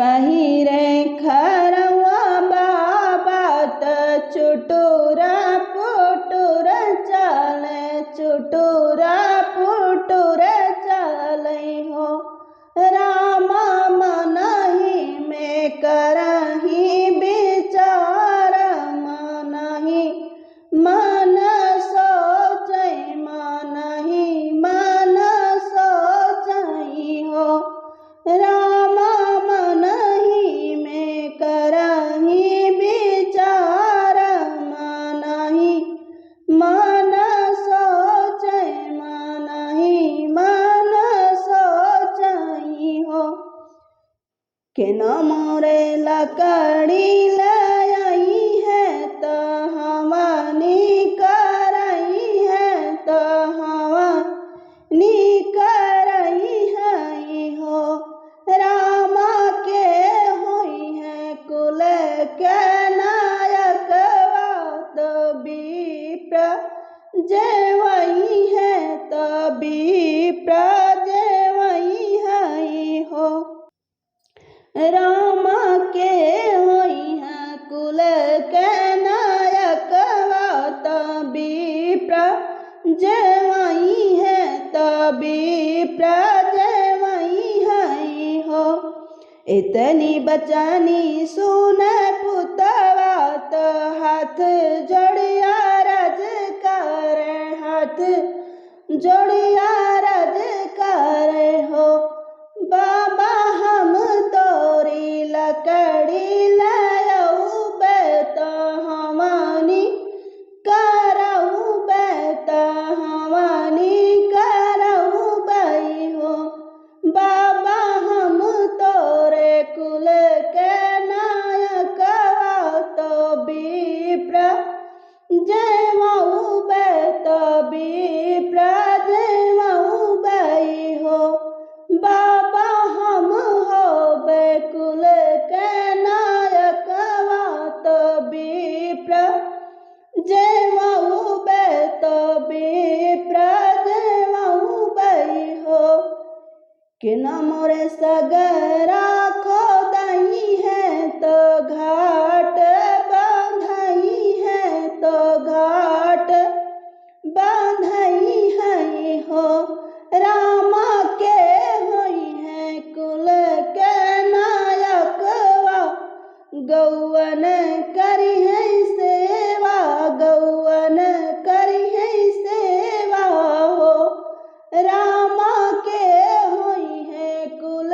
पहिरे खरवा बाबा त चुटुरा पुटुर चले चुटुरा पुटुर चले हो रामा मनहि में करहि विचार मनहि मन सोचै मनहि मन सोचै हो रामा मनहि में करहि विचार मनहि मन सोचै मनहि मन सोचै हो केन मोरे लकड़ी लई है त हवनी करई है त हवनी करई है हो रामा के होई है कुल के नायक बात विप्र जेवई है त विप्र जेवई है हो रामा के होई है कुल के नायक बात विप्र जेवई है त विप्र जेवई है हो इतनी बचानी सुन पुतवा त हाथ जोड़िया रज करे हाथ जोड़िया रज करे हो बाबा हम तोरी लकड़ी लायऊ बेत हवनी करऊ बेत हवनी करऊ बई हो बाबा हम तोरे कुल के नायक तो विप्र जेवऊ बेत विप्र जेवऊ बई हो बाबा हम होबे कुल के नायक तो विप्र जेवऊ बेत विप्र जेवऊ बई हो किन मोरे सगरा खोदई है तो घाट बांधई है तो घाट बांधई है हो रामा के होई है कुल के नायक गौवन करी है सेवा गौवन करी है सेवा हो रामा के होई है कुल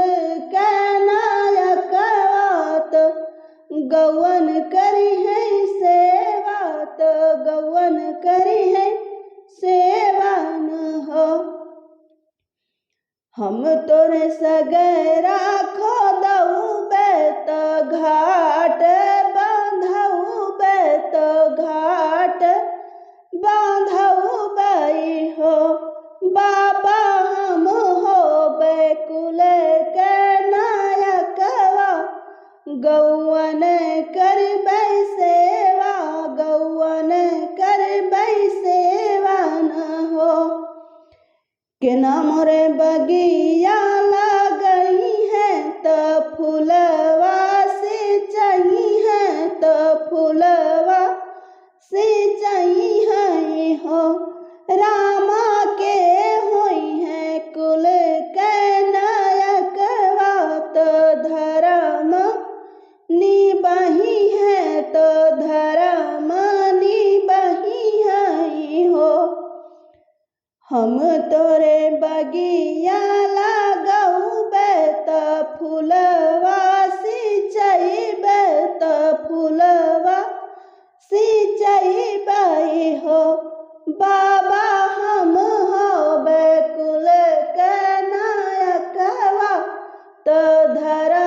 के नायक गौवन करी है सेवा तो गौवन करी है सेवा न हो हम तोरे सगरा खोदऊ बेत घाट बांधऊ बेत घाट बांधऊ बई हो बाबा हम होबे कुल के नायक गौवन करबै सेवा गौवन करबै सेवा न हो केना मोरे बगिया लगई है त फूलवा सिंचई है त फूलवा सिंचई है हो रामा के होई है कुल के नायक तो धर्म निबही है तो धर्म निबही है हो हम तोरे बगिया लगऊ बेत फूलवा सिंचई बेत फूलवा सिंचई बई हो बाबा हम होबे कुल के नायक तो धर्म